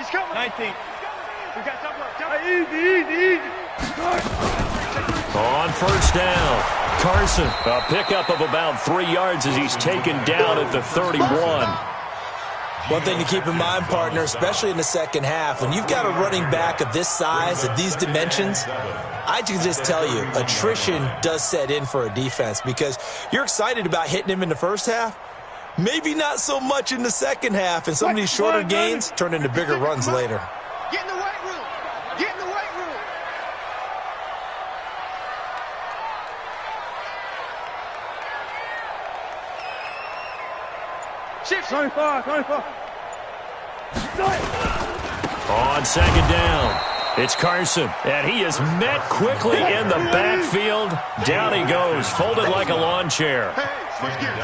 He's coming. 19. We got Easy. On first down, Carson, a pickup of about 3 yards as he's taken down at the 31. One thing to keep in mind, partner, especially in the second half, when you've got a running back of this size, of these dimensions, I can just tell you, attrition does set in for a defense because you're excited about hitting him in the first half. Maybe not so much in the second half, and some of these shorter gains turn into bigger runs later. Get in the weight room. Get in the weight room. Shift. 25. On second down, it's Carson, and he is met quickly in the backfield. Down he goes, folded like a lawn chair. Hey, switch gears.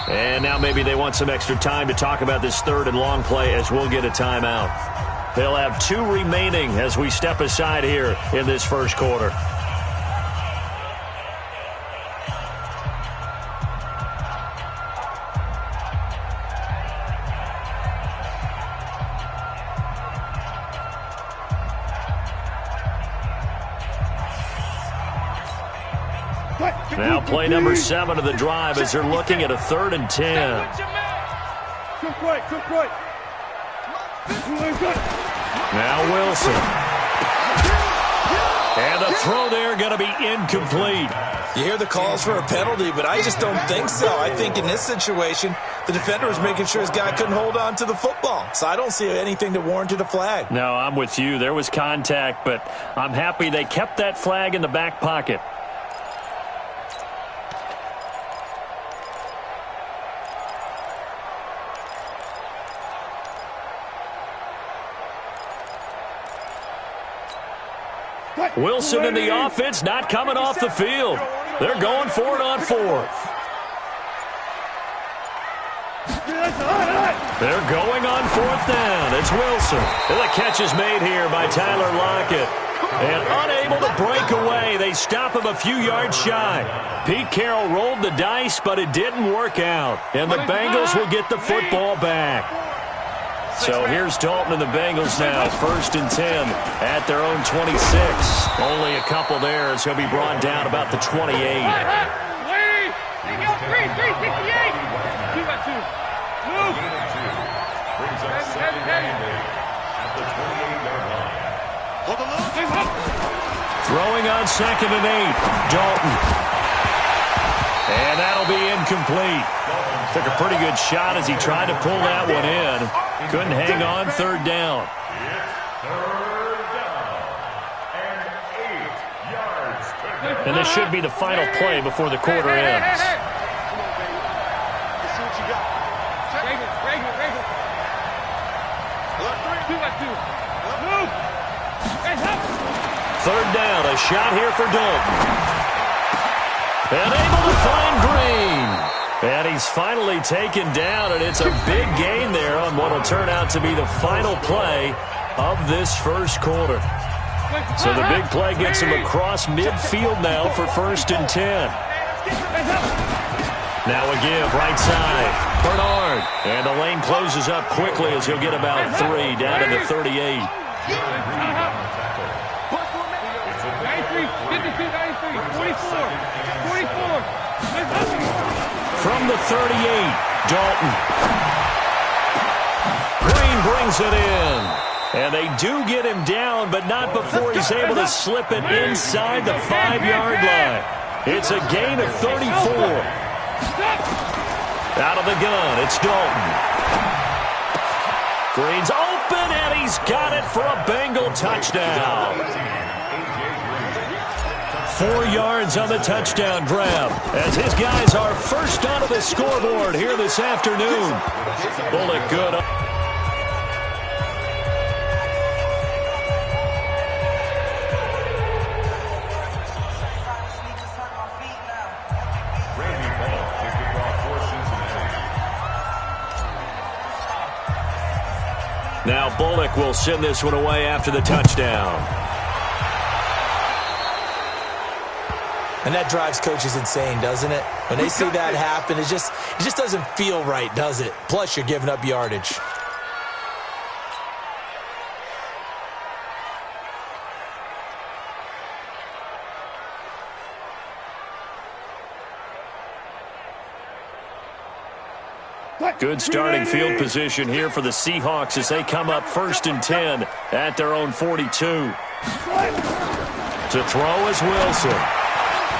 And now maybe they want some extra time to talk about this third and long play as we'll get a timeout. They'll have 2 remaining as we step aside here in this first quarter. Now play number 7 of the drive as they're looking at a 3rd and 10. Now Wilson. And the throw there going to be incomplete. You hear the calls for a penalty, but I just don't think so. I think in this situation, the defender was making sure his guy couldn't hold on to the football. So I don't see anything that warranted a flag. No, I'm with you. There was contact, but I'm happy they kept that flag in the back pocket. Wilson and the offense not coming off the field. They're going for it on 4th. They're going on 4th down. It's Wilson. And the catch is made here by Tyler Lockett. And unable to break away, they stop him a few yards shy. Pete Carroll rolled the dice, but it didn't work out. And the Bengals will get the football back. So here's Dalton and the Bengals now, 1st and 10 at their own 26. Only a couple there as he'll be brought down about the 28. He got 368. 2 by 2. Move. Throwing on 2nd and 8, Dalton. And that'll be incomplete. Took a pretty good shot as he tried to pull that one in. Couldn't hang on, 3rd down. And this should be the final play before the quarter ends. Let's see what you got. Regular. 2 by 2. Move. 3rd down, a shot here for Dalton. And able to find Green. And he's finally taken down, and it's a big gain there on what will turn out to be the final play of this first quarter. So the big play gets him across midfield now for 1st and 10. Now a give, right side. Bernard. And the lane closes up quickly as he'll get about 3 down to the 38. 93, 52, 93, 44. From the 38, Dalton. Green brings it in. And they do get him down, but not before he's able to slip it inside the 5-yard line. It's a gain of 34. Out of the gun, it's Dalton. Green's open, and he's got it for a Bengal touchdown. 4 yards on the touchdown grab as his guys are first onto the scoreboard here this afternoon. Bullock good. Now Bullock will send this one away after the touchdown. And that drives coaches insane, doesn't it? When they see that happen, it just doesn't feel right, does it? Plus, you're giving up yardage. Good starting field position here for the Seahawks as they come up 1st and 10 at their own 42. To throw is Wilson.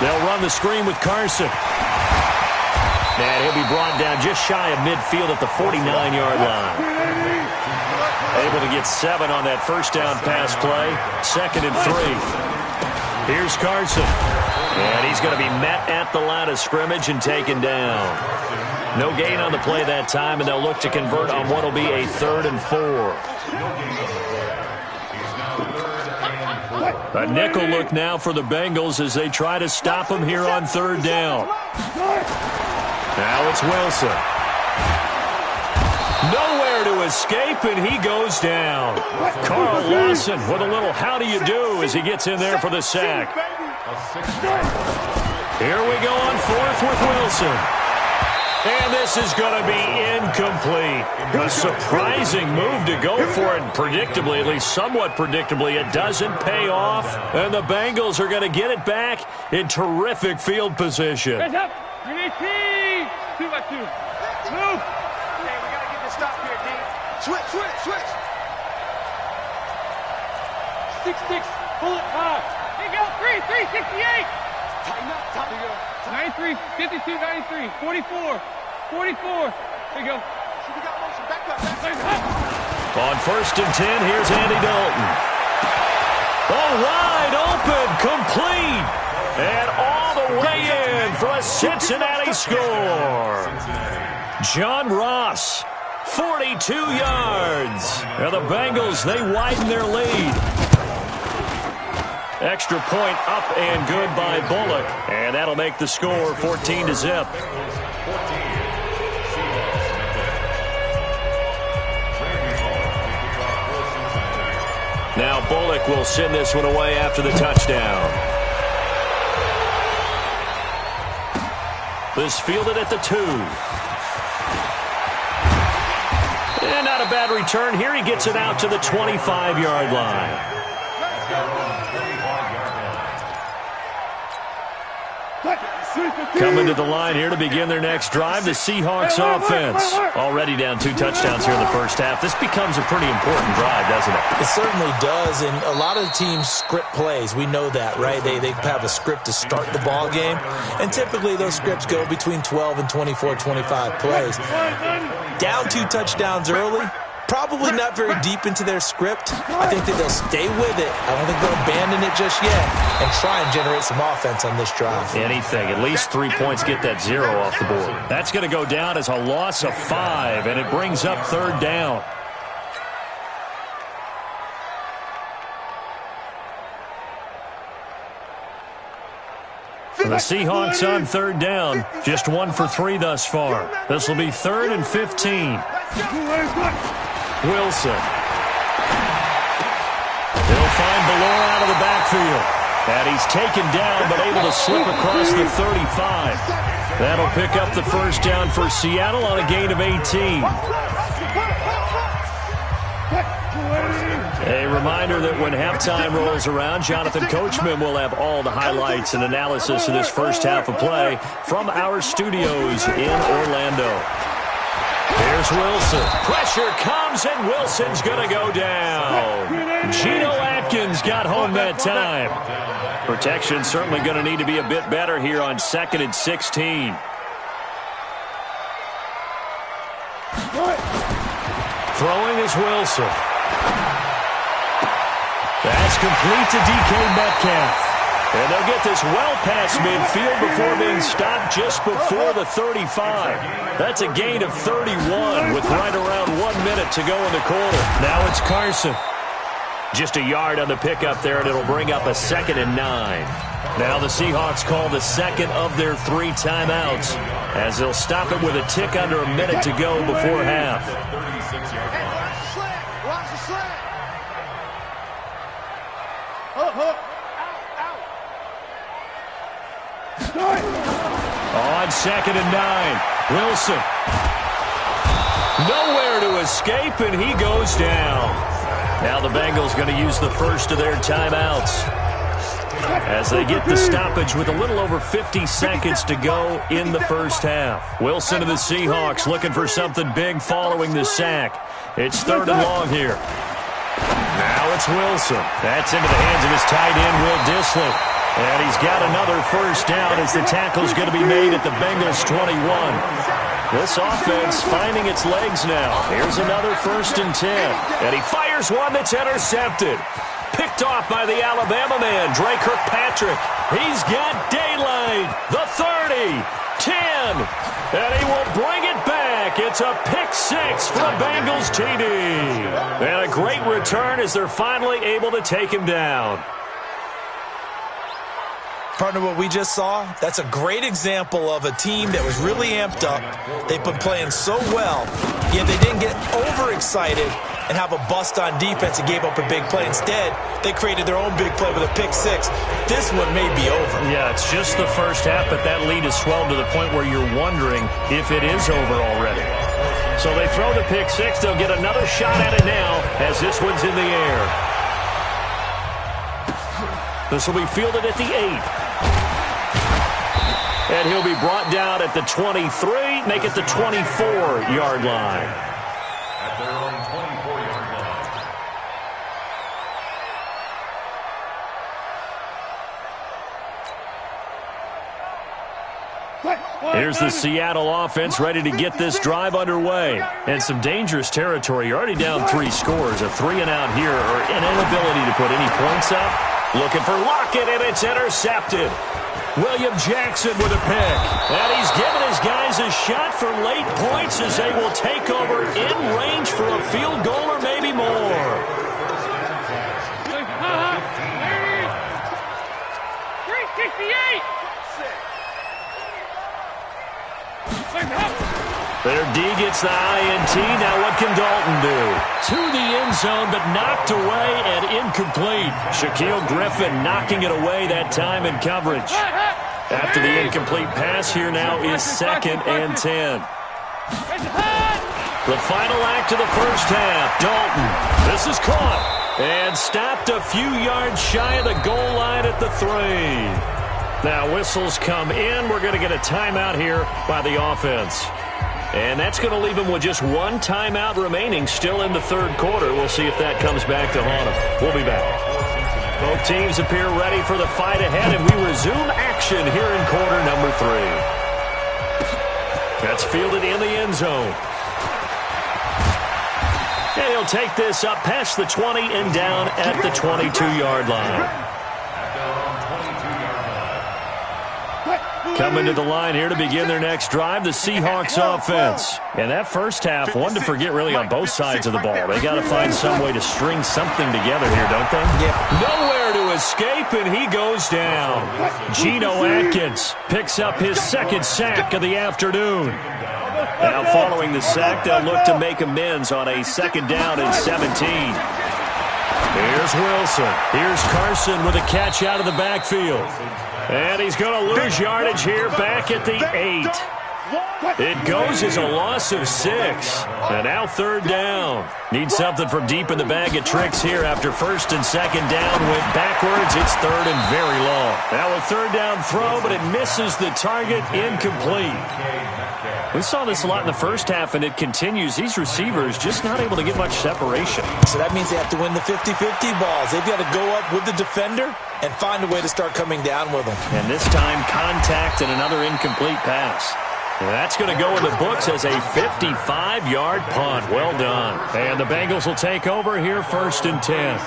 They'll run the screen with Carson. And he'll be brought down just shy of midfield at the 49-yard line. Able to get 7 on that first down pass play. 2nd and 3. Here's Carson. And he's going to be met at the line of scrimmage and taken down. No gain on the play that time, and they'll look to convert on what will be a 3rd and 4. A nickel look now for the Bengals as they try to stop him here on 3rd down. Now it's Wilson. Nowhere to escape, and he goes down. Carl Lawson with a little how do you do as he gets in there for the sack. Here we go on 4th with Wilson. And this is going to be incomplete. A surprising move to go for it. Predictably, at least somewhat predictably, it doesn't pay off. And the Bengals are going to get it back in terrific field position. Hands up. 3-18. 2 by 2. Move. Okay, we got to get this stop here, D. Switch. 6-6. Pull it high. Here you go. 3-68. Tighten up. 93, 52, 93, 44, 44. Here you go. See, we got motion. Back up. On 1st and 10, here's Andy Dalton. Oh, wide open, complete. And all the way in for a Cincinnati score. John Ross, 42 yards. And the Bengals, they widen their lead. Extra point up and good by Bullock. And that'll make the score 14-0. Now Bullock will send this one away after the touchdown. This fielded at the 2. And not a bad return. Here he gets it out to the 25-yard line. Coming to the line here to begin their next drive, the Seahawks offense. Already down 2 touchdowns here in the first half. This becomes a pretty important drive, doesn't it? It certainly does, and a lot of the teams script plays. We know that, right? They have a script to start the ball game, and typically those scripts go between 12 and 24, 25 plays. Down 2 touchdowns early, probably not very deep into their script. I think that they'll stay with it. I don't think they'll abandon it just yet and try and generate some offense on this drive. Anything. At least 3 points, get that 0 off the board. That's going to go down as a loss of 5, and it brings up 3rd down. The Seahawks on 3rd down. Just 1 for 3 thus far. This will be 3rd and 15. Wilson. They'll find Ballore out of the backfield. And he's taken down but able to slip across the 35. That'll pick up the first down for Seattle on a gain of 18. A reminder that when halftime rolls around, Jonathan Coachman will have all the highlights and analysis of this first half of play from our studios in Orlando. Here's Wilson. Pressure comes, and Wilson's going to go down. Geno Atkins got home that time. Protection certainly going to need to be a bit better here on 2nd and 16. Throwing is Wilson. That's complete to DK Metcalf. And they'll get this well past midfield before being stopped just before the 35. That's a gain of 31 with right around 1 minute to go in the quarter. Now it's Carson. Just a yard on the pickup there, and it'll bring up a 2nd and 9. Now the Seahawks call the second of their 3 timeouts as they'll stop it with a tick under a minute to go before half. Watch the slant. On 2nd and 9, Wilson. Nowhere to escape, and he goes down. Now the Bengals going to use the first of their timeouts as they get the stoppage with a little over 50 seconds to go in the first half. Wilson of the Seahawks looking for something big following the sack. It's 3rd and long here. Now it's Wilson. That's into the hands of his tight end, Will Dissly. And he's got another first down as the tackle's going to be made at the Bengals 21. This offense finding its legs now. Here's another 1st and 10. And he fires one that's intercepted. Picked off by the Alabama man, Dre Kirkpatrick. He's got daylight. The 30, 10, and he will bring it back. It's a pick 6 for the Bengals TD. And a great return as they're finally able to take him down. Partner, what we just saw, that's a great example of a team that was really amped up. They've been playing so well, yet they didn't get overexcited and have a bust on defense and gave up a big play. Instead, they created their own big play with a pick 6. This one may be over. Yeah, it's just the first half, but that lead has swelled to the point where you're wondering if it is over already. So they throw the pick 6. They'll get another shot at it now as this one's in the air. This will be fielded at the 8. And he'll be brought down at the 23, make it the 24-yard line. At their own 24-yard line. Here's the Seattle offense ready to get this drive underway. And some dangerous territory. You're already down 3 scores. A 3-and-out here or an inability to put any points up. Looking for Lockett, and it's intercepted. William Jackson with a pick. And he's given his guys a shot for late points as they will take over in range for a field goal or maybe more. 368. Their D gets the INT. Now what can Dalton do? To the end zone, but knocked away and incomplete. Shaquille Griffin knocking it away that time in coverage. After the incomplete pass, here now is 2nd and 10. The final act of the first half. Dalton. This is caught. And stopped a few yards shy of the goal line at the 3. Now whistles come in. We're going to get a timeout here by the offense. And that's going to leave them with just 1 timeout remaining still in the 3rd quarter. We'll see if that comes back to haunt them. We'll be back. Both teams appear ready for the fight ahead, and we resume action here in quarter number 3. That's fielded in the end zone. And he'll take this up past the 20 and down at the 22-yard line. Coming to the line here to begin their next drive, the Seahawks offense. And that first half, one to forget really on both sides of the ball. They got to find some way to string something together here, don't they? Yeah. Nowhere to escape, and he goes down. Geno Atkins picks up his 2nd sack of the afternoon. Now following the sack, they'll look to make amends on a 2nd down and 17. Here's Wilson. Here's Carson with a catch out of the backfield. And he's going to lose yardage here back at the 8. It goes as a loss of 6. And now 3rd down. Need something from deep in the bag of tricks here after 1st and 2nd down went backwards. It's 3rd and very long. Now a 3rd down throw, but it misses the target, incomplete. We saw this a lot in the first half, and it continues. These receivers just not able to get much separation. So that means they have to win the 50-50 balls. They've got to go up with the defender and find a way to start coming down with them. And this time, contact and another incomplete pass. And that's going to go in the books as a 55-yard punt. Well done. And the Bengals will take over here 1st and 10.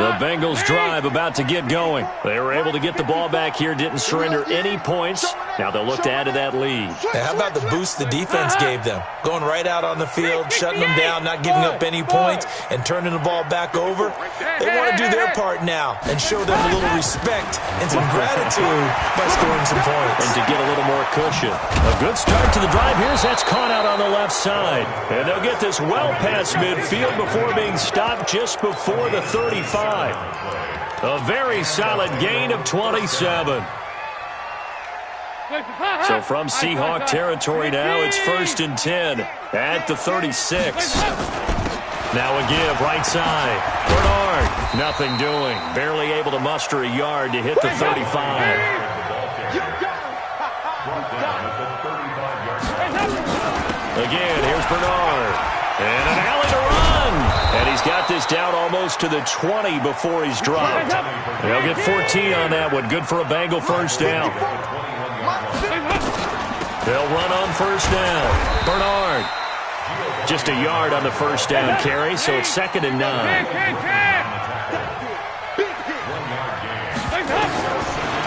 The Bengals drive about to get going. They were able to get the ball back here, didn't surrender any points. Now they'll look to add to that lead. Hey, how about the boost the defense gave them? Going right out on the field, shutting them down, not giving up any points, and turning the ball back over. They want to do their part now and show them a little respect and some gratitude by scoring some points. And to get a little more cushion. A good start to the drive. Here's that's caught out on the left side. And they'll get this well past midfield before being stopped just before the 35. A very solid gain of 27. So from Seahawk territory now, it's 1st and 10 at the 36. Now a give right side. Bernard, nothing doing. Barely able to muster a yard to hit the 35. Again, here's Bernard. And an alley to run. And he's got this down almost to the 20 before he's dropped. They'll get 14 on that one. Good for a Bengal first down. They'll run on first down. Bernard. Just a yard on the first down carry, so it's 2nd and 9.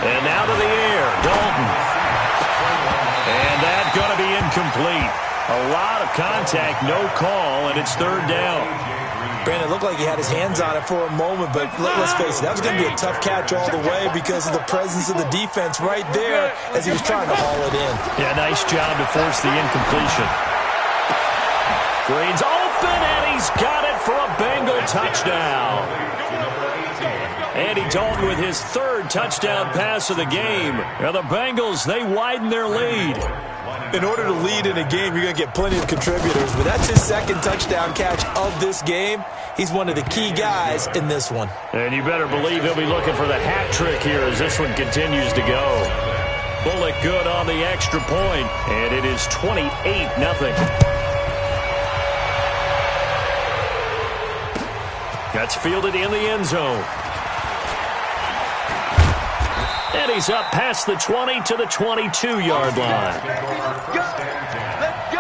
And now to the air, Dalton. And that's going to be incomplete. A lot of contact, no call, and it's 3rd down. Brandon, it looked like he had his hands on it for a moment, but let's face it, that was going to be a tough catch all the way because of the presence of the defense right there as he was trying to haul it in. Yeah, nice job to force the incompletion. Green's open, and he's got it for a Bengal touchdown. Andy Dalton with his 3rd touchdown pass of the game. Now the Bengals, they widen their lead. In order to lead in a game, you're going to get plenty of contributors, but that's his 2nd touchdown catch of this game. He's one of the key guys in this one. And you better believe he'll be looking for the hat trick here as this one continues to go. Bullock good on the extra point, and it is 28-0. That's fielded in the end zone. And he's up past the 20 to the 22-yard line. Let's go.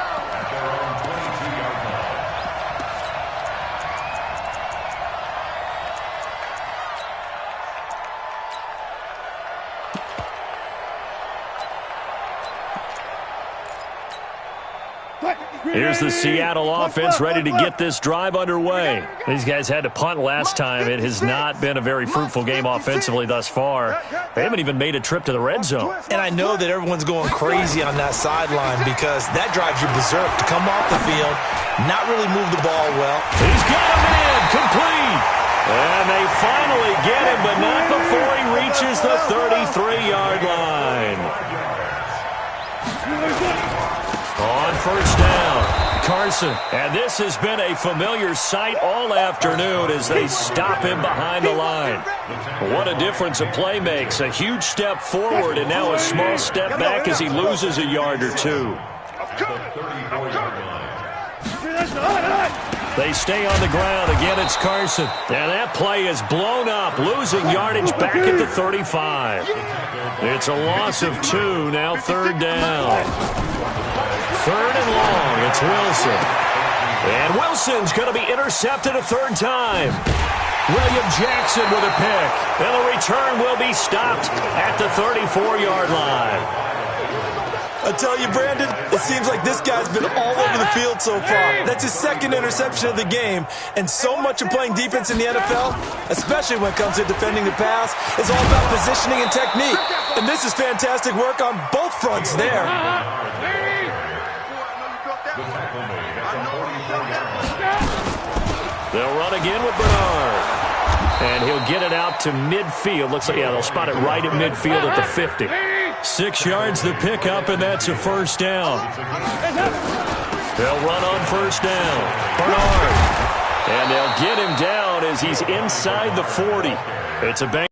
Here's the Seattle offense ready to get this drive underway. These guys had to punt last time. It has not been a very fruitful game offensively thus far. They haven't even made a trip to the red zone. And I know that everyone's going crazy on that sideline because that drives you berserk to come off the field, not really move the ball well. He's got him in, complete. And they finally get him, but not before he reaches the 33-yard line. On first down, Carson. And this has been a familiar sight all afternoon as they stop him behind the line. What a difference a play makes. A huge step forward and now a small step back as he loses a yard or two. They stay on the ground. Again, it's Carson. And that play is blown up, losing yardage back at the 35. It's a loss of 2, now 3rd down. 3rd and long, it's Wilson. And Wilson's going to be intercepted a 3rd time. William Jackson with a pick. And the return will be stopped at the 34-yard line. I tell you, Brandon, it seems like this guy's been all over the field so far. That's his 2nd interception of the game. And so much of playing defense in the NFL, especially when it comes to defending the pass, is all about positioning and technique. And this is fantastic work on both fronts there. They'll run again with Bernard. And he'll get it out to midfield. Looks like, yeah, they'll spot it right at midfield at the 50. 6 yards the pickup, and that's a first down. They'll run on first down. Bernard. And they'll get him down as he's inside the 40. It's a bang.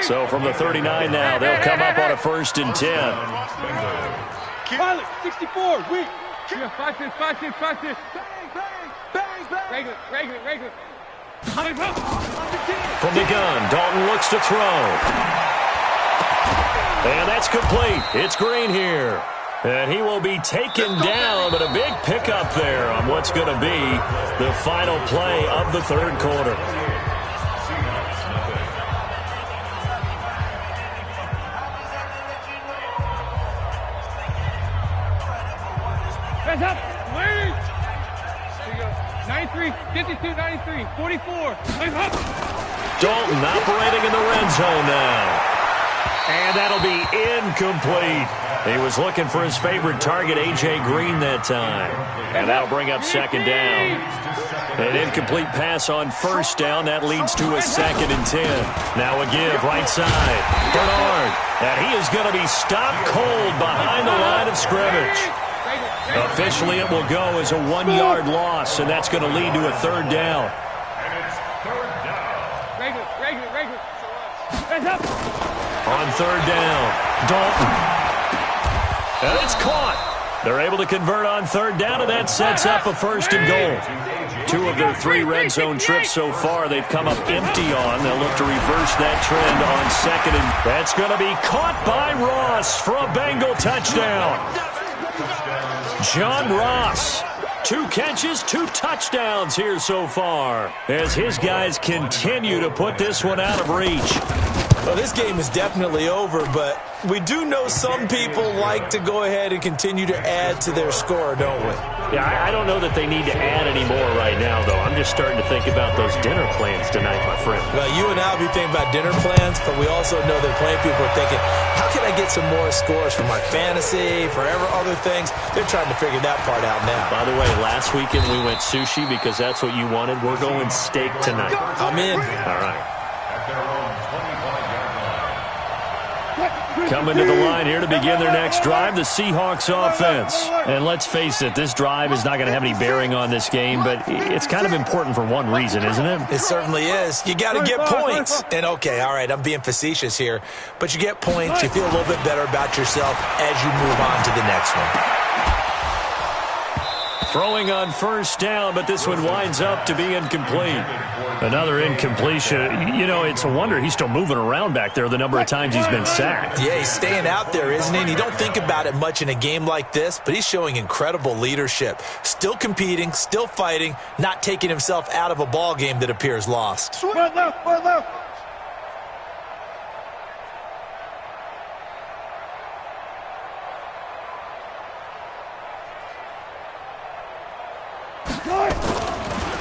So from the 39 now, they'll come up on a 1st and 10. Pilot, 64, weak. Yeah, 5 6, 5 6, 5 6. Regular. From the gun, Dalton looks to throw. And that's complete. It's Green here. And he will be taken down, but a big pickup there on what's going to be the final play of the 3rd quarter. Hands up, wait. There you go. 93, 52, 93, 44. Hands up. Dalton operating in the red zone now. And that'll be incomplete. He was looking for his favorite target, A.J. Green, that time. And that'll bring up second down. An incomplete pass on first down. That leads to a 2nd and 10. Now a give, right side. Bernard. And he is going to be stopped cold behind the line of scrimmage. Officially, it will go as a 1-yard loss, and that's going to lead to a 3rd down. On 3rd down, Dalton. And it's caught. They're able to convert on 3rd down, and that sets up a 1st and goal. 2 of their 3 red zone trips so far, they've come up empty on. They'll look to reverse that trend on 2nd, and that's going to be caught by Ross for a Bengal touchdown. John Ross. 2 catches, 2 touchdowns here so far as his guys continue to put this one out of reach. Well, this game is definitely over, but we do know some people like to go ahead and continue to add to their score, don't we? Yeah, I don't know that they need to add any more right now, though. I'm just starting to think about those dinner plans tonight, my friend. Well, you and I will be thinking about dinner plans, but we also know that plenty of people are thinking, how can I get some more scores for my fantasy, for other things? They're trying to figure that part out now. By the way, last weekend we went sushi because that's what you wanted. We're going steak tonight. I'm in. All right. Coming to the line here to begin their next drive, the Seahawks offense. And let's face it, this drive is not going to have any bearing on this game, but it's kind of important for one reason, isn't it? It certainly is. You got to get points. And, okay, all right, I'm being facetious here, but you get points, you feel a little bit better about yourself as you move on to the next one. Throwing on 1st down, but this one winds up to be incomplete. Another incompletion. You know, it's a wonder he's still moving around back there the number of times he's been sacked. Yeah, he's staying out there, isn't he? And you don't think about it much in a game like this, but he's showing incredible leadership. Still competing, still fighting, not taking himself out of a ball game that appears lost. Right left, right left.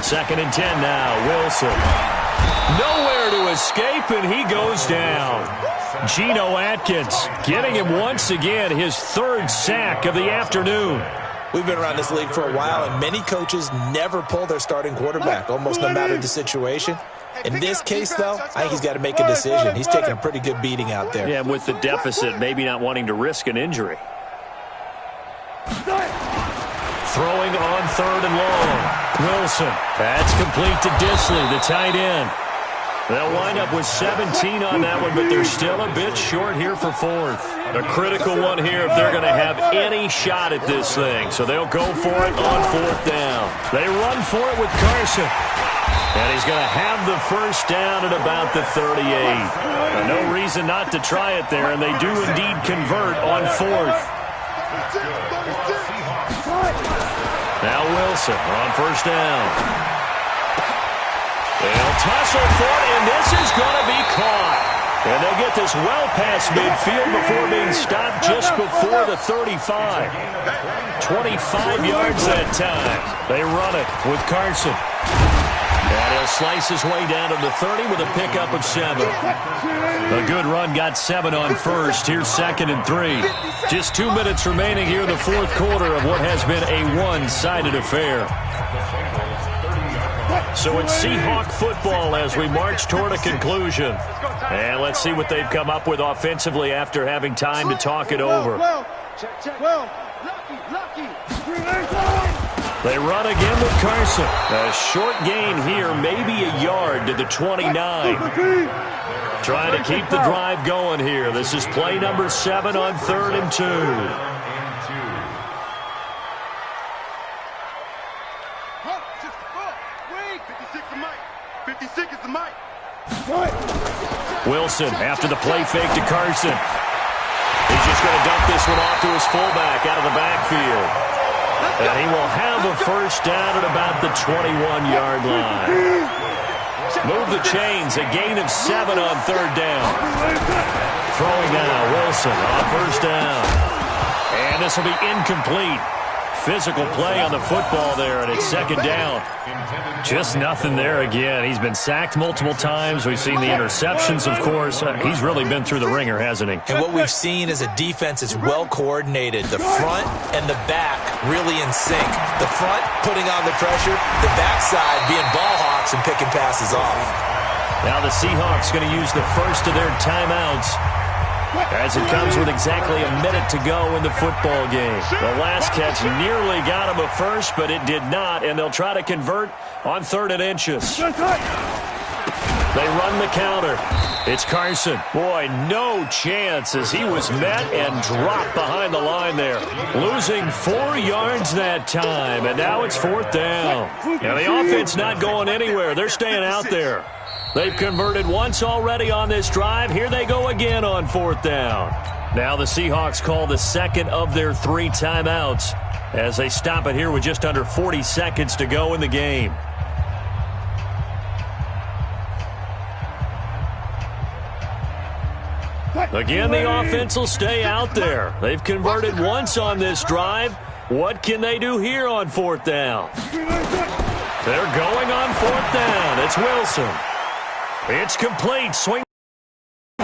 Second and 10 now, Wilson. Nowhere to escape, and he goes down. Geno Atkins getting him once again his 3rd sack of the afternoon. We've been around this league for a while, and many coaches never pull their starting quarterback, almost no matter the situation. In this case, though, I think he's got to make a decision. He's taking a pretty good beating out there. Yeah, with the deficit, maybe not wanting to risk an injury. Throwing on 3rd and long. Wilson. That's complete to Disley, the tight end. They'll wind up with 17 on that one, but they're still a bit short here for 4th. A critical one here if they're going to have any shot at this thing. So they'll go for it on 4th down. They run for it with Carson. And he's going to have the 1st down at about the 38. No reason not to try it there, and they do indeed convert on 4th. Now Wilson on 1st down. They'll tussle for it, and this is going to be caught. And they get this well past midfield before being stopped just before the 35. 25 yards that time. They run it with Carson. And he'll slice his way down to the 30 with a pickup of 7. A good run, got 7 on 1st. Here's 2nd and 3. Just 2 minutes remaining here in the 4th quarter of what has been a one-sided affair. So it's Seahawk football as we march toward a conclusion. And let's see what they've come up with offensively after having time to talk it over. They run again with Carson. A short gain here, maybe a yard to the 29. Trying to keep the drive going here. This is play number 7 on 3rd and 2. Wilson after the play fake to Carson. He's just going to dump this one off to his fullback out of the backfield. And he will have a 1st down at about the 21-yard line. Move the chains, a gain of 7 on 3rd down. Throwing now, Wilson on 1st down. And this will be incomplete. physical play on the football there, and it's second down. Just nothing there again. He's been sacked multiple times. We've seen the interceptions, of course. He's really been through the ringer, hasn't he? And what we've seen is a defense that's well coordinated. The front and the back really in sync. The front putting on the pressure, the backside being ball hawks and picking passes off. Now the Seahawks going to use the first of their timeouts as it comes with exactly a minute to go in the football game. The last catch nearly got him a first, but it did not, and they'll try to convert on 3rd and inches. They run the counter. It's Carson. Boy, no chance as he was met and dropped behind the line there. Losing 4 yards that time, and now it's 4th down. And the offense not going anywhere. They're staying out there. They've converted once already on this drive. Here they go again on 4th down. Now the Seahawks call the second of their 3 timeouts as they stop it here with just under 40 seconds to go in the game. Again, the offense will stay out there. They've converted once on this drive. What can they do here on 4th down? They're going on 4th down. It's Wilson. It's complete. Swing.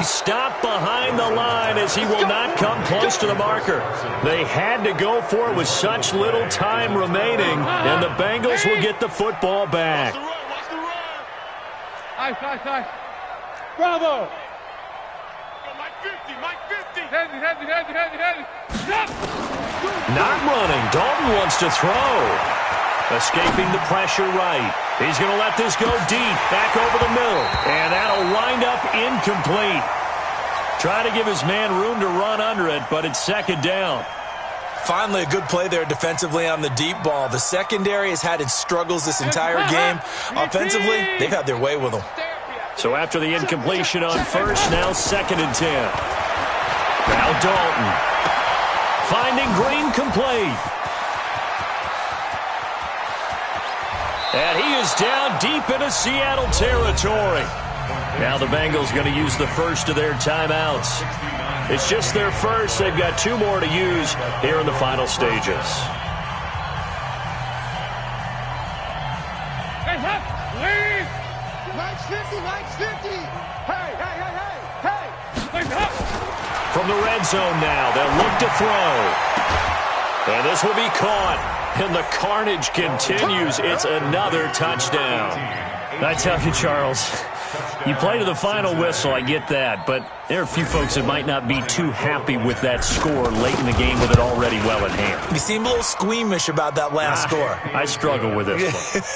Stop behind the line as he will not come close to the marker. They had to go for it with such little time remaining, and the Bengals will get the football back. Nice. Bravo. Mike 50. Heavy. Stop. Not running. Dalton wants to throw. Escaping the pressure right. He's going to let this go deep, back over the middle. And that'll wind up incomplete. Try to give his man room to run under it, but it's 2nd down. Finally, a good play there defensively on the deep ball. The secondary has had its struggles this entire game. Offensively, they've had their way with them. So after the incompletion on first, now 2nd and 10. Now Dalton. Finding Green complete. And he is down deep into Seattle territory. Now the Bengals going to use the first of their timeouts. It's just their first. They've got 2 more to use here in the final stages. Mike's 50. Hey. From the red zone now, they'll look to throw. And this will be caught. And the carnage continues. It's another touchdown. I tell you, Charles, you play to the final whistle, I get that, but there are a few folks that might not be too happy with that score late in the game with it already well in hand. You seem a little squeamish about that last score. I struggle with this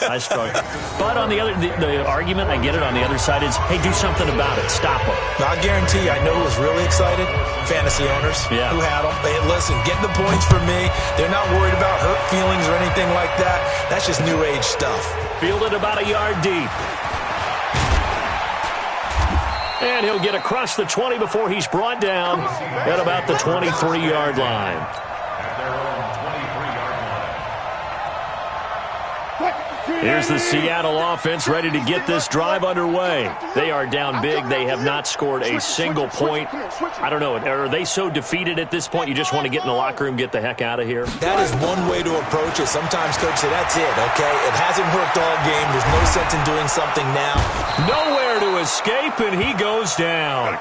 one. I struggle. But on the argument, I get it, on the other side is, hey, do something about it. Stop them. I guarantee you, I know who was really excited. Fantasy owners who had them. Hey, listen, get the points for me. They're not worried about hurt feelings or anything like that. That's just new age stuff. Fielded about a yard deep. And he'll get across the 20 before he's brought down at about the 23-yard line. Here's the Seattle offense ready to get this drive underway. They are down big. They have not scored a single point. I don't know. Are they so defeated at this point you just want to get in the locker room, get the heck out of here? That is one way to approach it. Sometimes, Coach, say that's it, okay? It hasn't worked all game. There's no sense in doing something now. Nowhere to escape, and he goes down.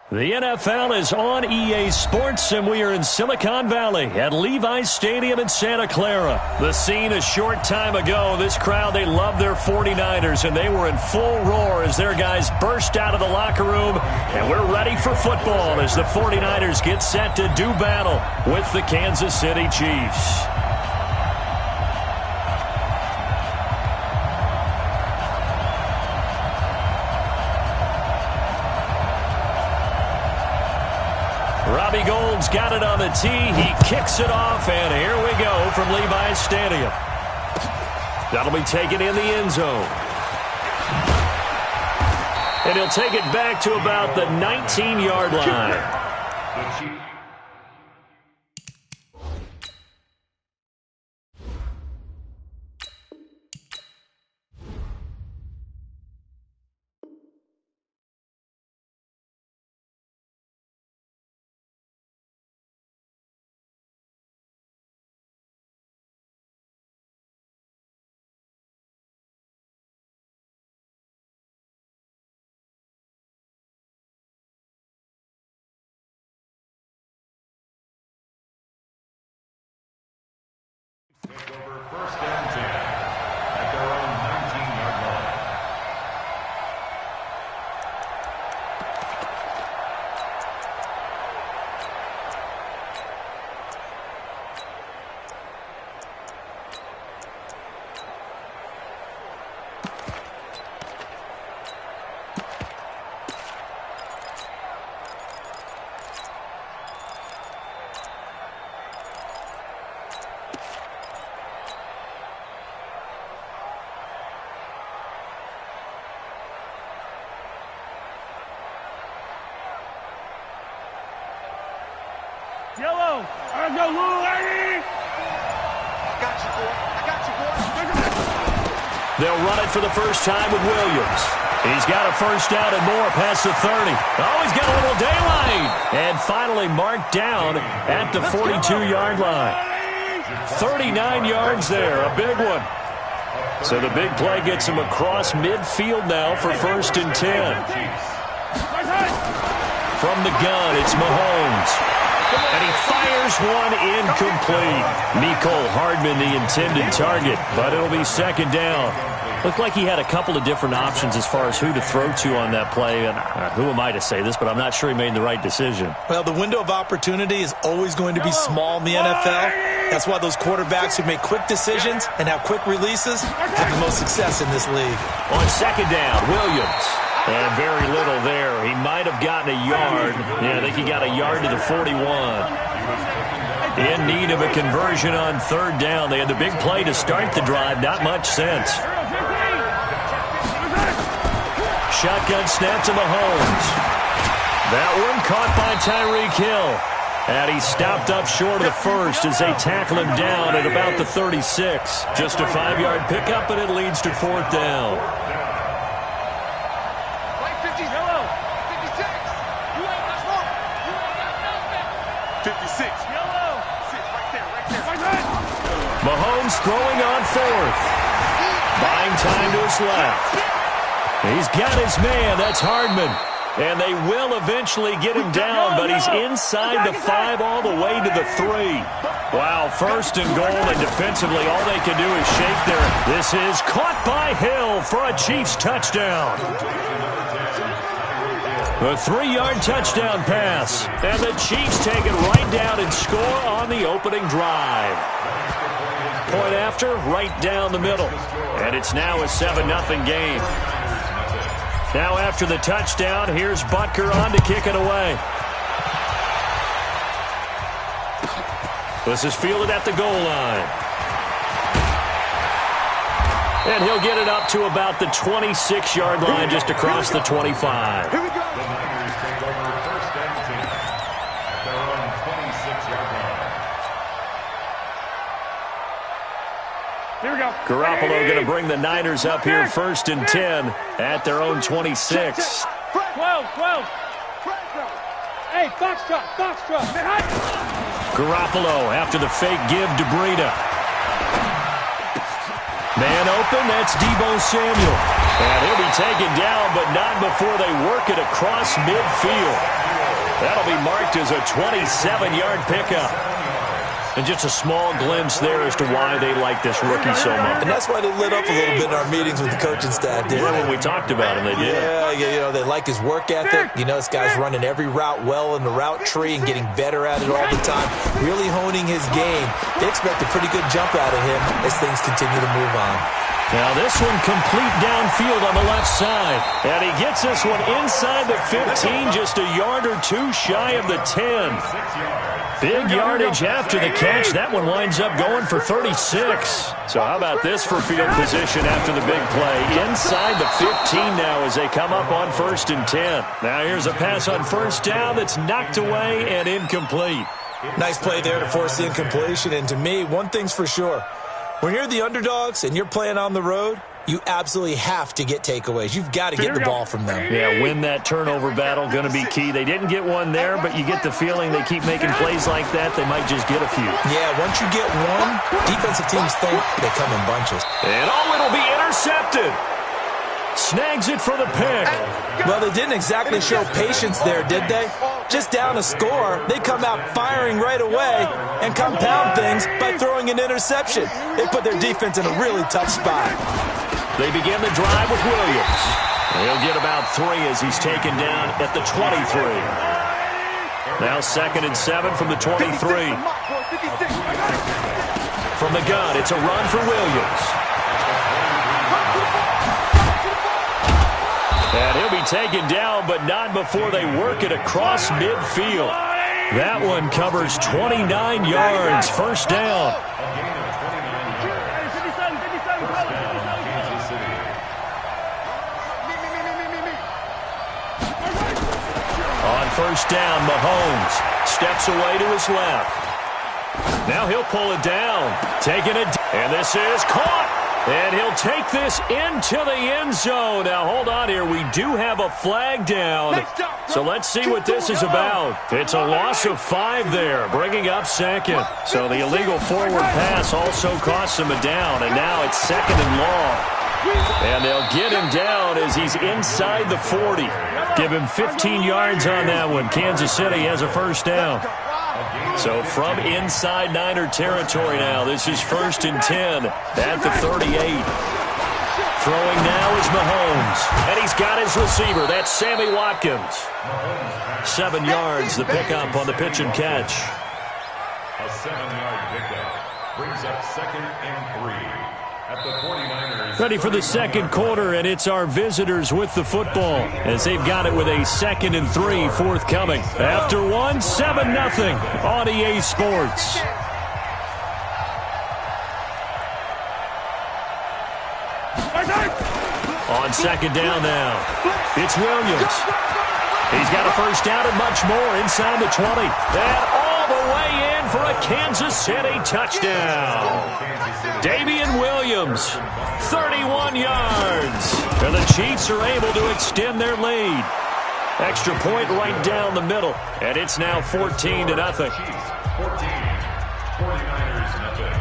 The NFL is on EA Sports, and we are in Silicon Valley at Levi's Stadium in Santa Clara. The scene a short time ago. This crowd, they love their 49ers, and they were in full roar as their guys burst out of the locker room. And we're ready for football as the 49ers get set to do battle with the Kansas City Chiefs. Robbie Gould's got it on the tee. He kicks it off, and here we go from Levi's Stadium. That'll be taken in the end zone. And he'll take it back to about the 19-yard line. Over first and 10 at their own 19-yard line. Yellow. I go, little lady. I got you, boy. I got you, boy. They'll run it for the first time with Williams. He's got a first down and more past the 30. Oh, he's got a little daylight. And finally marked down at the 42-yard line. 39 yards there, a big one. So the big play gets him across midfield now for first and 10. From the gun, it's Mahomes. And he fires one incomplete. Mecole Hardman, the intended target, but it'll be second down. Looked like he had a couple of different options as far as who to throw to on that play. And who am I to say this, but I'm not sure he made the right decision. Well, the window of opportunity is always going to be small in the NFL. That's why those quarterbacks who make quick decisions and have quick releases have the most success in this league. On second down, Williams. And very little there. He might have gotten a yard. Yeah, I think he got a yard to the 41. In need of a conversion on third down. They had the big play to start the drive. Not much sense. Shotgun snap to Mahomes. That one caught by Tyreek Hill. And he stopped up short of the first as they tackle him down at about the 36. Just a 5-yard pickup, and it leads to fourth down. 56. Yellow. Right there. Mahomes throwing on fourth. Buying time to his left. He's got his man. That's Hardman. And they will eventually get him down, but he's inside the 5 all the way to the 3. Wow, first and goal, and defensively all they can do is shake their... This is caught by Hill for a Chiefs touchdown. A 3-yard touchdown pass. And the Chiefs take it right down and score on the opening drive. Point after, right down the middle. And it's now a 7-0 game. Now after the touchdown, here's Butker on to kick it away. This is fielded at the goal line. And he'll get it up to about the 26-yard line, just across the 25. Here we go. The Niners take over first and 10 at their own 26-yard line. Here we go. Garoppolo going to bring the Niners up here first and 10 at their own 26. 12. Hey, Foxtrot. Garoppolo after the fake give to Breida. Man open, that's Deebo Samuel. And he'll be taken down, but not before they work it across midfield. That'll be marked as a 27-yard pickup. And just a small glimpse there as to why they like this rookie so much. And that's why they lit up a little bit in our meetings with the coaching staff, didn't when we talked about him, they did. Yeah, they like his work ethic. You know, this guy's running every route well in the route tree and getting better at it all the time, really honing his game. They expect a pretty good jump out of him as things continue to move on. Now this one complete downfield on the left side. And he gets this one inside the 15, just a yard or two shy of the 10. Big yardage after the catch. That one winds up going for 36. So how about this for field position after the big play? Inside the 15 now as they come up on 1st and 10. Now here's a pass on first down that's knocked away and incomplete. Nice play there to force the incompletion. And to me, one thing's for sure. When you're the underdogs and you're playing on the road, you absolutely have to get takeaways. You've got to get the ball from them. Yeah, win that turnover battle, going to be key. They didn't get one there, but you get the feeling they keep making plays like that, they might just get a few. Yeah, once you get one, defensive teams think they come in bunches. And it'll be intercepted. Snags it for the pick. Well, they didn't exactly show patience there, did they? Just down a score, they come out firing right away and compound things by throwing an interception. They put their defense in a really tough spot. They begin the drive with Williams. He'll get about 3 as he's taken down at the 23. Now 2nd and 7 from the 23. From the gun, it's a run for Williams. And he'll be taken down, but not before they work it across midfield. That one covers 29 yards, first down. On first down, Mahomes steps away to his left. Now he'll pull it down, taking it, and this is caught. And he'll take this into the end zone. Now, hold on here. We do have a flag down. So let's see what this is about. It's a loss of 5 there, bringing up 2nd. So the illegal forward pass also costs him a down. And now it's 2nd and long. And they'll get him down as he's inside the 40. Give him 15 yards on that one. Kansas City has a first down. So from inside Niner territory now, this is 1st and 10 at the 38. Throwing now is Mahomes. And he's got his receiver. That's Sammy Watkins. 7 yards, the pickup on the pitch and catch. A 7-yard pickup brings up 2nd and 3 at the 49ers. Ready for the second quarter, and it's our visitors with the football as they've got it with a 2nd and 3 forthcoming. After 1, 7-0 on EA Sports. On 2nd down now, it's Williams. He's got a first down and much more inside the 20. And all the way in for a Kansas City touchdown. Damian Williams, 31 yards. And the Chiefs are able to extend their lead. Extra point right down the middle. And it's now 14-0. 14, 49ers nothing.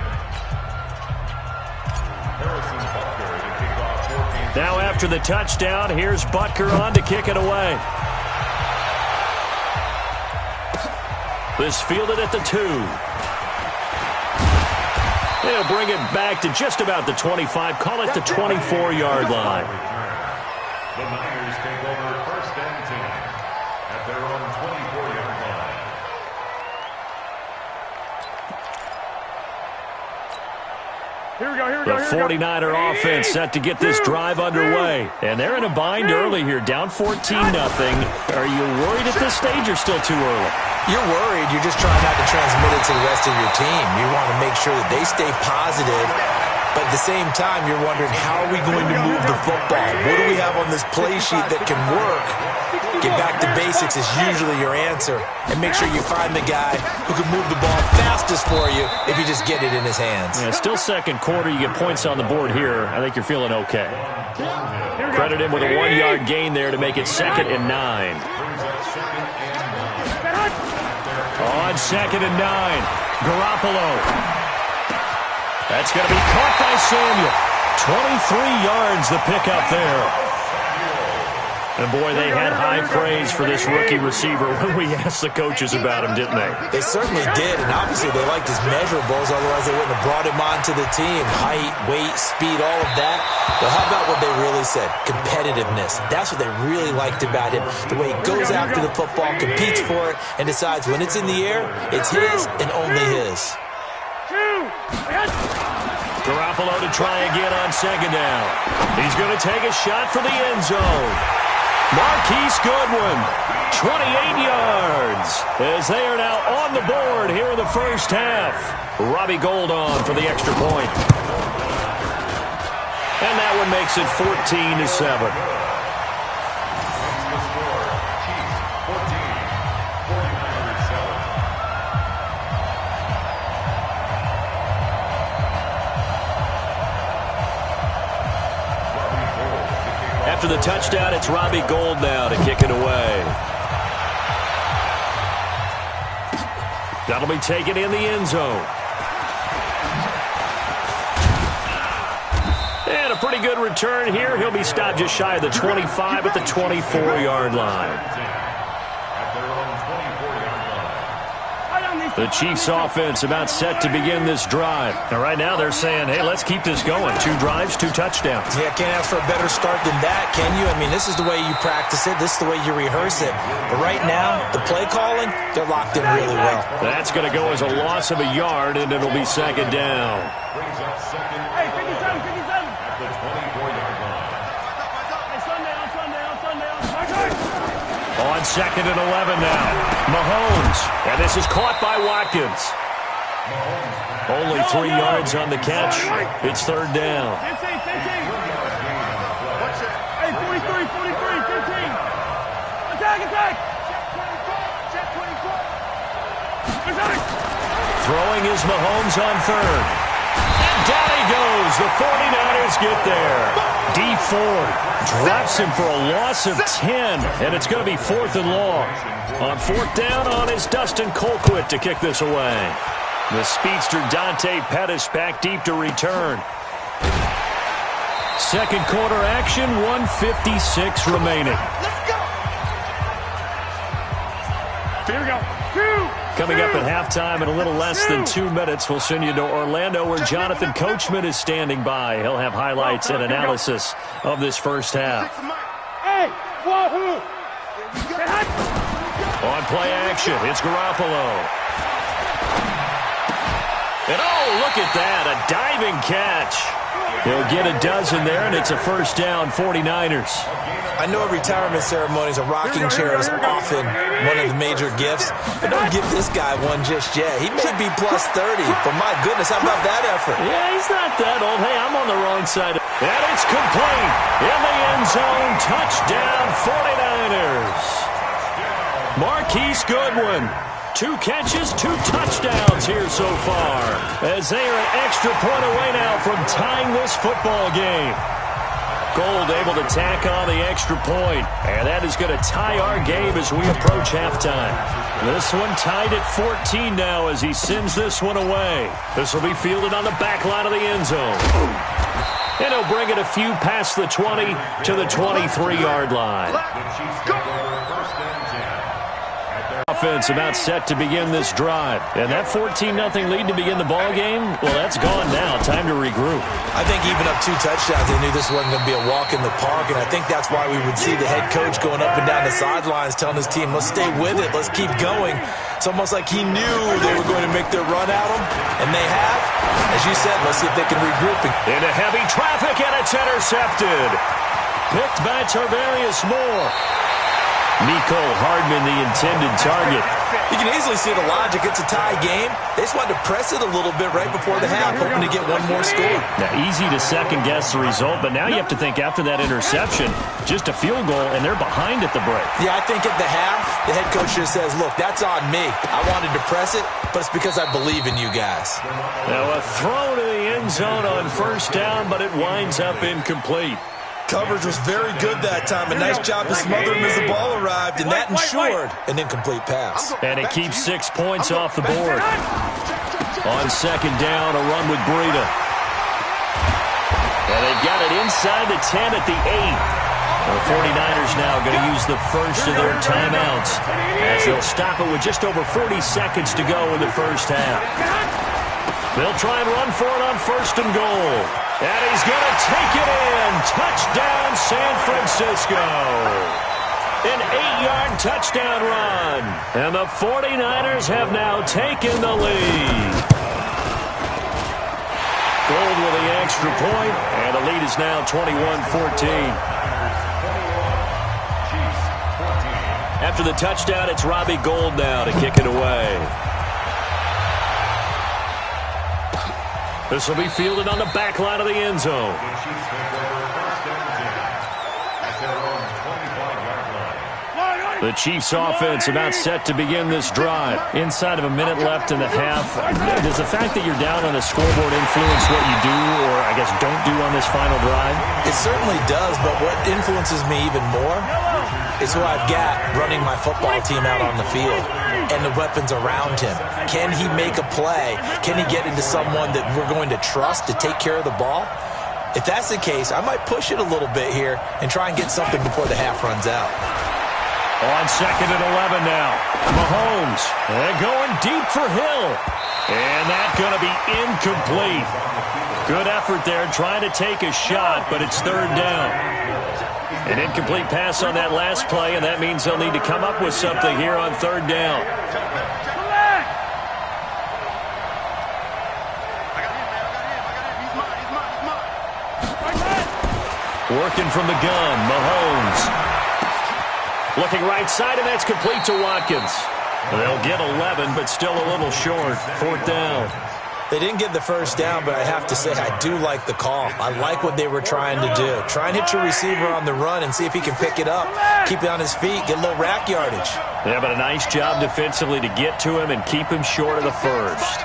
Harrison Butker to kick off 14. Now after the touchdown, here's Butker on to kick it away. This fielded at the 2. They'll bring it back to just about the 25. Call it the 24-yard line. The Niners take over 1st and 10 at their own 24-yard line. The 49er offense set to get this drive underway. And they're in a bind early here, down 14-0. Are you worried at this stage or still too early? You're worried. You're just trying not to transmit it to the rest of your team. You want to make sure that they stay positive. But at the same time, you're wondering, how are we going to move the football? What do we have on this play sheet that can work? Get back to basics is usually your answer. And make sure you find the guy who can move the ball fastest for you if you just get it in his hands. Yeah, still second quarter. You get points on the board here. I think you're feeling okay. Credit him with a 1-yard gain there to make it 2nd and 9. On 2nd and 9, Garoppolo. That's going to be caught by Samuel. 23 yards the pickup there. And, boy, they had high praise for this rookie receiver when we asked the coaches about him, didn't they? They certainly did, and obviously they liked his measurables, otherwise they wouldn't have brought him onto the team. Height, weight, speed, all of that. But how about what they really said? Competitiveness. That's what they really liked about him. The way he goes after the football, competes for it, and decides when it's in the air, it's his and only his. Garoppolo to try again on second down. He's going to take a shot for the end zone. Marquise Goodwin, 28 yards, as they are now on the board here in the first half. Robbie Gould on for the extra point. And that one makes it 14-7. After the touchdown, it's Robbie Gould now to kick it away. That'll be taken in the end zone. And a pretty good return here. He'll be stopped just shy of the 25 at the 24-yard line. The Chiefs offense about set to begin this drive. And right now they're saying, hey, let's keep this going. 2 drives, 2 touchdowns. Yeah, can't ask for a better start than that, can you? I mean, this is the way you practice it. This is the way you rehearse it. But right now, the play calling, they're locked in really well. That's going to go as a loss of a yard, and it'll be second down. Hey, 57, 57. At the 24-yard line. Hey, Sunday. On second and 11 now. Mahomes. And this is caught by Watkins. Only 3 yards on the catch. It's third down. 15. Hey, 43, 15. Attack. Throwing is Mahomes on third. And down he goes. The 49ers get there. D Ford drops him for a loss of 10. And it's going to be fourth and long. On fourth down on is Dustin Colquitt to kick this away. The speedster Dante Pettis back deep to return. Second quarter action, 1:56 remaining. Here we go. Coming up at halftime in a little less than 2 minutes, we'll send you to Orlando where Jonathan Coachman is standing by. He'll have highlights and analysis of this first half. Hey, whoa. On play action, it's Garoppolo. And oh, look at that, a diving catch. He'll get a dozen there, and it's a first down, 49ers. I know at retirement ceremonies, a rocking chair is often one of the major gifts, but don't give this guy one just yet. He may be plus 30, but my goodness, how about that effort? Yeah, he's not that old. Hey, I'm on the wrong side. And it's complete. In the end zone, touchdown, 49ers. Marquise Goodwin. 2 catches, 2 touchdowns here so far, as they are an extra point away now from tying this football game. Gould able to tack on the extra point, and that is going to tie our game as we approach halftime. This one tied at 14 now as he sends this one away. This will be fielded on the back line of the end zone. And he'll bring it a few past the 20 to the 23-yard line. Offense about set to begin this drive. And that 14-0 lead to begin the ball game, well, that's gone now. Time to regroup. I think even up 2 touchdowns, they knew this wasn't going to be a walk in the park, and I think that's why we would see the head coach going up and down the sidelines telling his team, let's stay with it, let's keep going. It's almost like he knew they were going to make their run at him, and they have. As you said, let's see if they can regroup. Into heavy traffic, and it's intercepted. Picked by Tarvarius Moore. Nico Hardman, the intended target. You can easily see the logic. It's a tie game. They just wanted to press it a little bit right before the half, hoping to get one more score. Now, easy to second-guess the result, but now you have to think after that interception, just a field goal, and they're behind at the break. Yeah, I think at the half, the head coach just says, look, that's on me. I wanted to press it, but it's because I believe in you guys. Now, a throw to the end zone on first down, but it winds up incomplete. Coverage was very good that time. A nice job to smother him as the ball arrived, and that ensured an incomplete pass. And it keeps 6 points off the board. On second down, a run with Breida. And they've got it inside the 10 at the 8. The 49ers now going to use the first of their timeouts as they'll stop it with just over 40 seconds to go in the first half. They'll try and run for it on first and goal. And he's going to take it in. Touchdown, San Francisco. An 8-yard touchdown run. And the 49ers have now taken the lead. Gold with the extra point, and the lead is now 21-14. After the touchdown, it's Robbie Gould now to kick it away. This will be fielded on the back line of the end zone. The Chiefs offense about set to begin this drive. Inside of a minute left in the half. Does the fact that you're down on the scoreboard influence what you do or, I guess, don't do on this final drive? It certainly does, but what influences me even more is who I've got running my football team out on the field and the weapons around him. Can he make a play? Can he get into someone that we're going to trust to take care of the ball? If that's the case, I might push it a little bit here and try and get something before the half runs out. On second and 11 now. Mahomes. And going deep for Hill. And that's going to be incomplete. Good effort there trying to take a shot, but it's third down. An incomplete pass on that last play, and that means they'll need to come up with something here on third down. Working from the gun, Mahomes. Looking right side, and that's complete to Watkins. They'll get 11, but still a little short. Fourth down. They didn't get the first down, but I have to say I do like the call. I like what they were trying to do. Try and hit your receiver on the run and see if he can pick it up. Keep it on his feet, get a little rack yardage. Yeah, but a nice job defensively to get to him and keep him short of the first.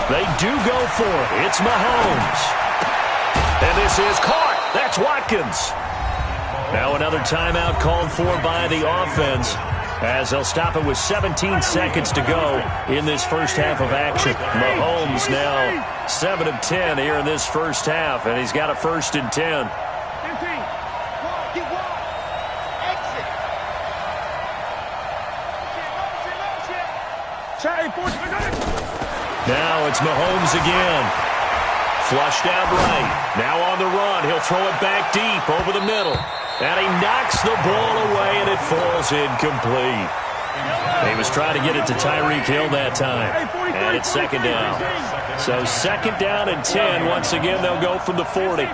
They do go for it. It's Mahomes. And this is caught. That's Watkins. Now another timeout called for by the offense as they'll stop it with 17 seconds to go in this first half of action. Mahomes now 7 of 10 here in this first half, and he's got a first and 10. Now it's Mahomes again. Flushed out right. Now on the run. He'll throw it back deep over the middle. And he knocks the ball away, and it falls incomplete. He was trying to get it to Tyreek Hill that time. And it's second down. So second down and 10. Once again, they'll go from the 40.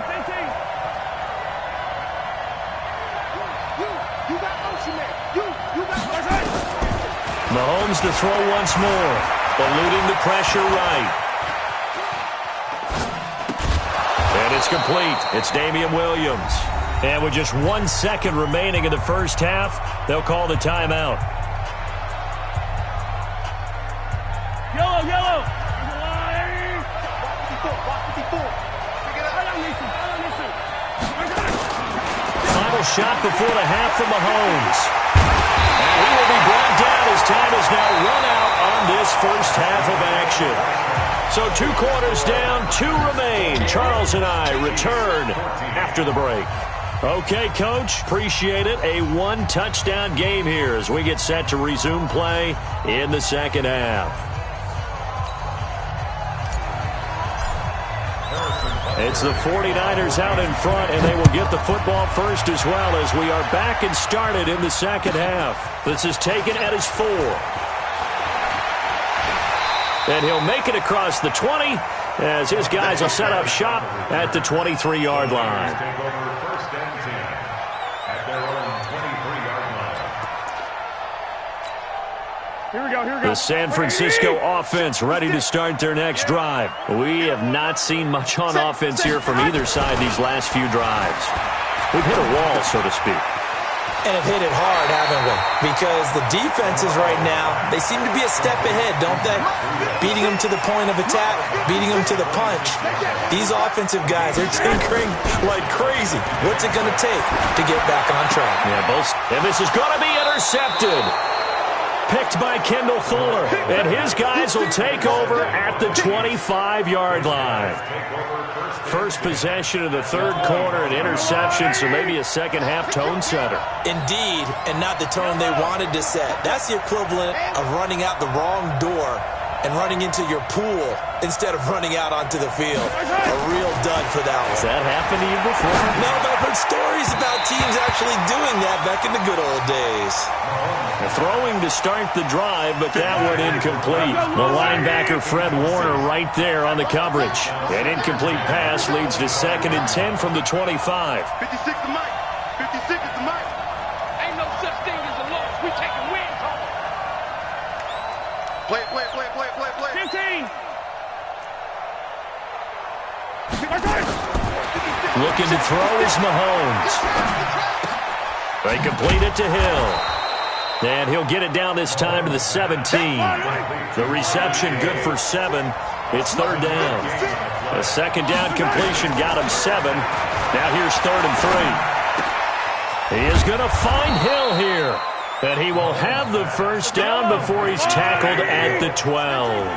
Mahomes to throw once more. Eluding the pressure right. And it's complete. It's Damian Williams. And with just 1 second remaining in the first half, they'll call the timeout. Yellow. Final shot before the half from Mahomes. And he will be brought down as time is now run out on this first half of action. So 2 quarters down, 2 remain. Charles and I return after the break. Okay, Coach, appreciate it. A 1-touchdown game here as we get set to resume play in the second half. It's the 49ers out in front, and they will get the football first as well as we are back and started in the second half. This is taken at his 4. And he'll make it across the 20 as his guys will set up shop at the 23-yard line. Here we go. The San Francisco offense ready to start their next drive. We have not seen much on offense here from either side these last few drives. We've hit a wall, so to speak. And have hit it hard, haven't we? Because the defenses right now, they seem to be a step ahead, don't they? Beating them to the point of attack, beating them to the punch. These offensive guys are tinkering like crazy. What's it going to take to get back on track? Yeah, both. And this is going to be intercepted. picked by Kendall Fuller. And his guys will take over at the 25-yard line. First possession of the third quarter, an interception, so maybe a second-half tone setter. Indeed, and not the tone they wanted to set. That's the equivalent of running out the wrong door and running into your pool instead of running out onto the field. A real dud for that one. Has that happened to you before? No, but I've heard stories about teams actually doing that back in the good old days. Throwing to start the drive, but that one incomplete. The linebacker Fred Warner right there on the coverage. An incomplete pass leads to 2nd and 10 from the 25. 56 to Mike. 56 is the Mike. Ain't no such thing as a loss. We taking wins home. Play. 15. Looking to throw is Mahomes. They complete it to Hill. And he'll get it down this time to the 17. The reception good for 7. It's 3rd down. A 2nd down completion got him 7. Now here's 3rd and 3. He is going to find Hill here. And he will have the first down before he's tackled at the 12.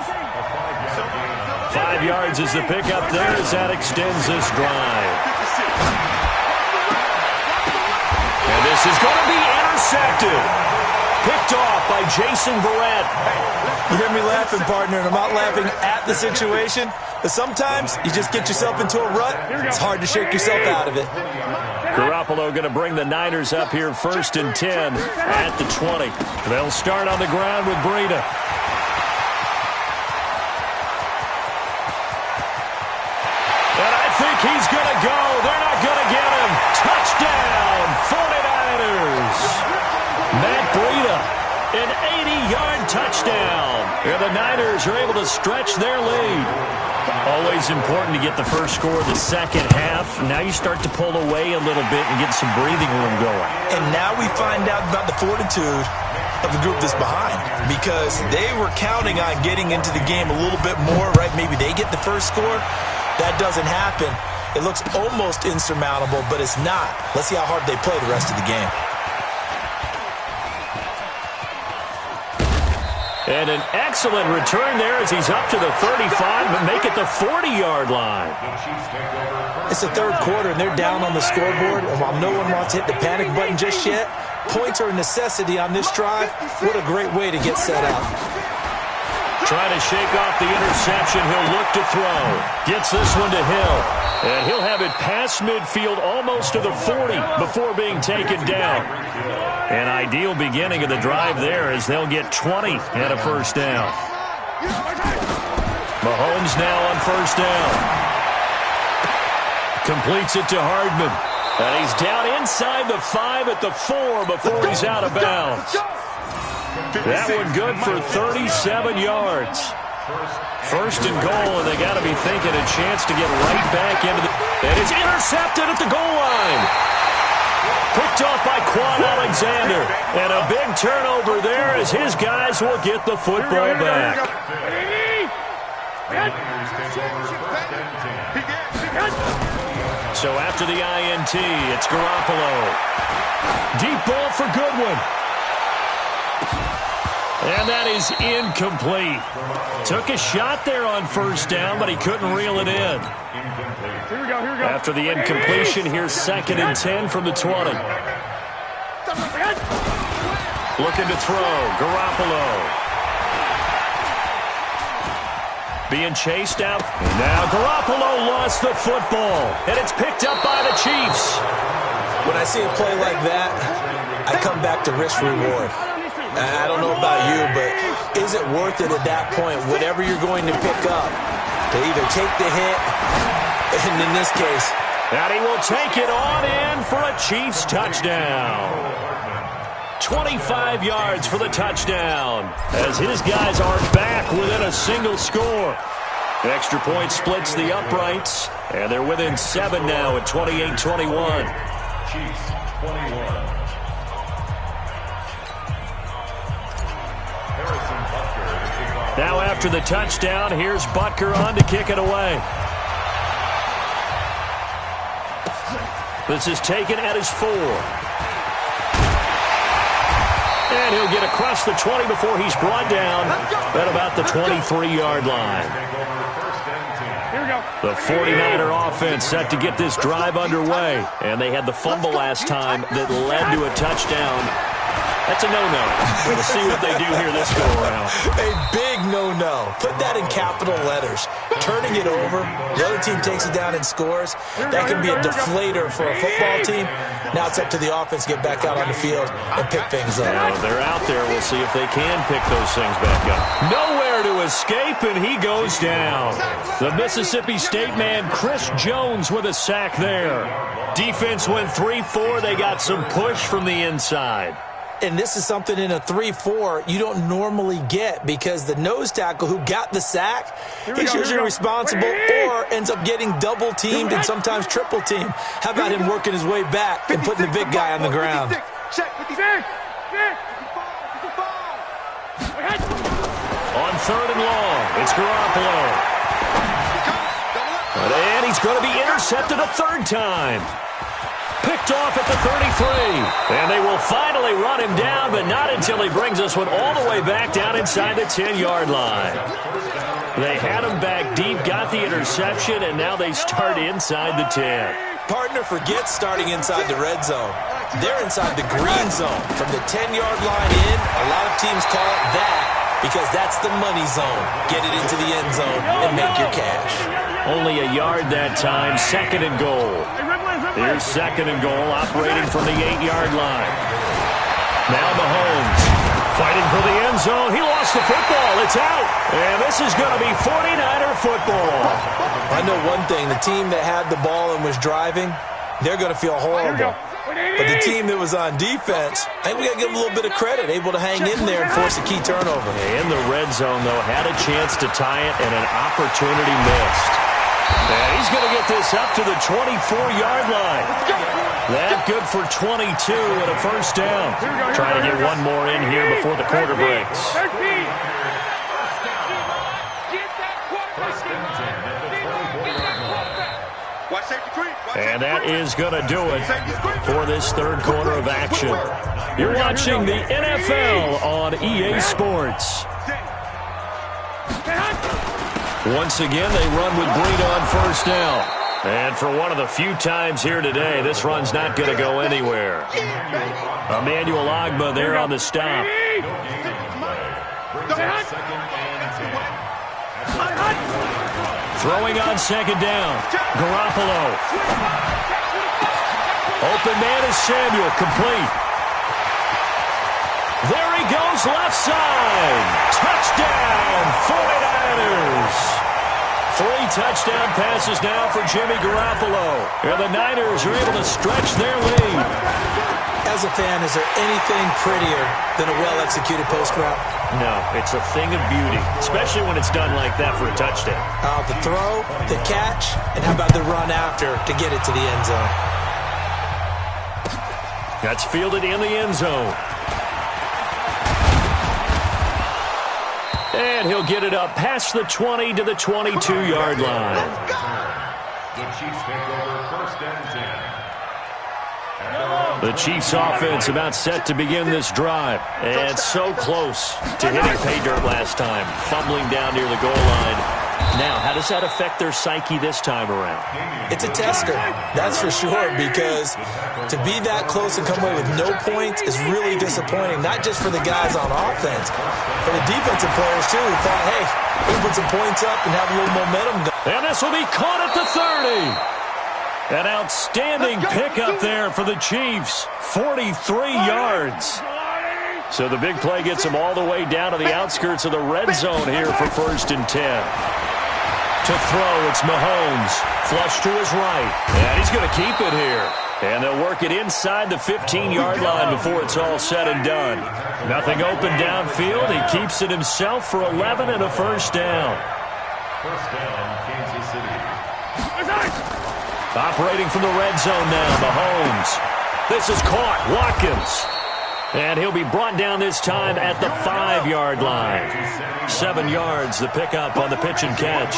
5 yards is the pickup there as that extends this drive. And this is going to be intercepted. Picked off by Jason Verrett. You hear me laughing, partner, and I'm not laughing at the situation, but sometimes you just get yourself into a rut. It's hard to shake yourself out of it. Garoppolo going to bring the Niners up here 1st and 10 at the 20. They'll start on the ground with Breida. And I think he's going to go. They're not going to get him. Touchdown, 49ers. Matt Breida, an 80-yard touchdown. And the Niners are able to stretch their lead. Always important to get the first score of the second half. Now you start to pull away a little bit and get some breathing room going. And now we find out about the fortitude of the group that's behind, because they were counting on getting into the game a little bit more, right? Maybe they get the first score. That doesn't happen. It looks almost insurmountable, but it's not. Let's see how hard they play the rest of the game. And an excellent return there as he's up to the 35 and make it the 40-yard line. It's the third quarter, and they're down on the scoreboard. And while no one wants to hit the panic button just yet, points are a necessity on this drive. What a great way to get set up. Trying to shake off the interception. He'll look to throw. Gets this one to Hill. And he'll have it past midfield almost to the 40 before being taken down. An ideal beginning of the drive there as they'll get 20 and a first down. Mahomes now on first down. Completes it to Hardman. And he's down inside the 5 at the 4 before he's out of bounds. That one good for 37 yards. First and goal, and they got to be thinking a chance to get right back into the... And it's intercepted at the goal line. Picked off by Quan Alexander. And a big turnover there as his guys will get the football back. So after the INT, it's Garoppolo. Deep ball for Goodwin. And that is incomplete. Took a shot there on first down, but he couldn't reel it in. Here we go. After the incompletion, here's 2nd and 10 from the 20. Looking to throw, Garoppolo. Being chased out. Now Garoppolo lost the football, and it's picked up by the Chiefs. When I see a play like that, I come back to risk-reward. I don't know about you, but is it worth it at that point, whatever you're going to pick up, to either take the hit, and in this case... And he will take it on in for a Chiefs touchdown. 25 yards for the touchdown, as his guys are back within a single score. Extra point splits the uprights, and they're within 7 now at 28-21. Chiefs 21. Now after the touchdown, here's Butker on to kick it away. This is taken at his 4. And he'll get across the 20 before he's brought down at about the 23-yard line. Here we go. The 49er offense set to get this drive underway. And they had the fumble last time that led to a touchdown. That's a no-no. We'll see what they do here this go-around. A big no-no. Put that in capital letters. Turning it over, the other team takes it down and scores. That can be a deflator for a football team. Now it's up to the offense to get back out on the field and pick things up. Now they're out there. We'll see if they can pick those things back up. Nowhere to escape, and he goes down. The Mississippi State man, Chris Jones, with a sack there. Defense went 3-4. They got some push from the inside. And this is something in a 3-4 you don't normally get because the nose tackle who got the sack, he's usually responsible or ends up getting double-teamed and sometimes triple-teamed. How about him working his way back and putting the big guy on the ground? On 3rd and long, it's Garoppolo. And he's going to be intercepted a third time. Picked off at the 33. And they will finally run him down, but not until he brings this one all the way back down inside the 10-yard line. They had him back deep, got the interception, and now they start inside the 10. Partner forgets starting inside the red zone. They're inside the green zone. From the 10-yard line in, a lot of teams call it that because that's the money zone. Get it into the end zone and make your cash. Only a yard that time, 2nd and goal. Here's 2nd and goal, operating from the 8-yard line. Now Mahomes fighting for the end zone. He lost the football. It's out. And this is going to be 49er football. I know one thing. The team that had the ball and was driving, they're going to feel horrible. But the team that was on defense, I think we got to give them a little bit of credit, able to hang in there and force a key turnover. In the red zone, though, had a chance to tie it and an opportunity missed. And he's going to get this up to the 24-yard line. That good for 22 and a first down. Trying to get one more in here before the quarter breaks. And that is going to do it for this third quarter of action. You're watching the NFL on EA Sports. Once again, they run with Breida on first down. And for one of the few times here today, this run's not going to go anywhere. Emmanuel Ogbah there on the stop. Throwing on 2nd down. Garoppolo. Open man is Samuel, complete. There he goes, left side. Touchdown, 49ers. 3 touchdown passes now for Jimmy Garoppolo. And the Niners are able to stretch their lead. As a fan, is there anything prettier than a well-executed post route? No, it's a thing of beauty, especially when it's done like that for a touchdown. The throw, the catch, and how about the run after to get it to the end zone? That's fielded in the end zone. And he'll get it up past the 20 to the 22-yard line. The Chiefs take over 1st and 10. The Chiefs offense about set to begin this drive. And so close to hitting pay dirt last time. Fumbling down near the goal line. Now, how does that affect their psyche this time around? It's a tester, that's for sure, because to be that close and come away with no points is really disappointing, not just for the guys on offense, for the defensive players, too, who thought, hey, we can put some points up and have a little momentum. And this will be caught at the 30. An outstanding pickup there for the Chiefs. 43 yards. So the big play gets them all the way down to the outskirts of the red zone here for 1st and 10. To throw, it's Mahomes. Flush to his right. And he's going to keep it here. And they'll work it inside the 15-yard line before it's all said and done. Nothing open downfield. He keeps it himself for 11 and a first down. First down, Kansas City. Operating from the red zone now, Mahomes. This is caught. Watkins. And he'll be brought down this time at the 5-yard line. 7 yards, the pickup on the pitch and catch.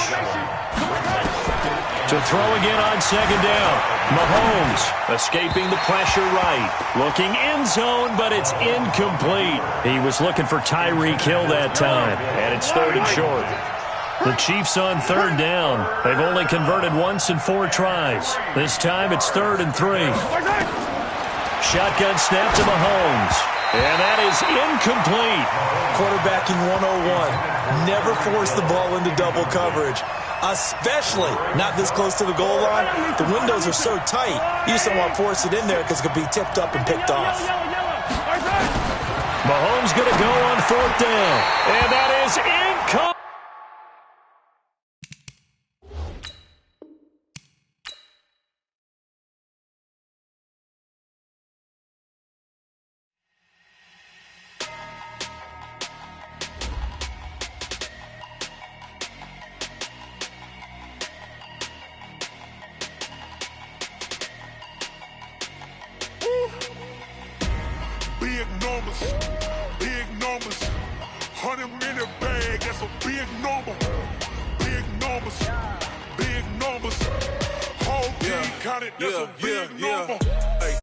To throw again on second down. Mahomes escaping the pressure right. Looking end zone, but it's incomplete. He was looking for Tyreek Hill that time, and it's 3rd and short. The Chiefs on 3rd down. They've only converted once in 4 tries. This time it's 3rd and 3. Shotgun snap to Mahomes. And that is incomplete. Quarterbacking 101. Never force the ball into double coverage, especially not this close to the goal line. The windows are so tight, you just don't want to force it in there because it could be tipped up and picked off. Mahomes going to go on 4th down. And that is incomplete. Big numbers, 100-minute bag, that's a big number. Big numbers, whole team counted, that's a big number. Hey,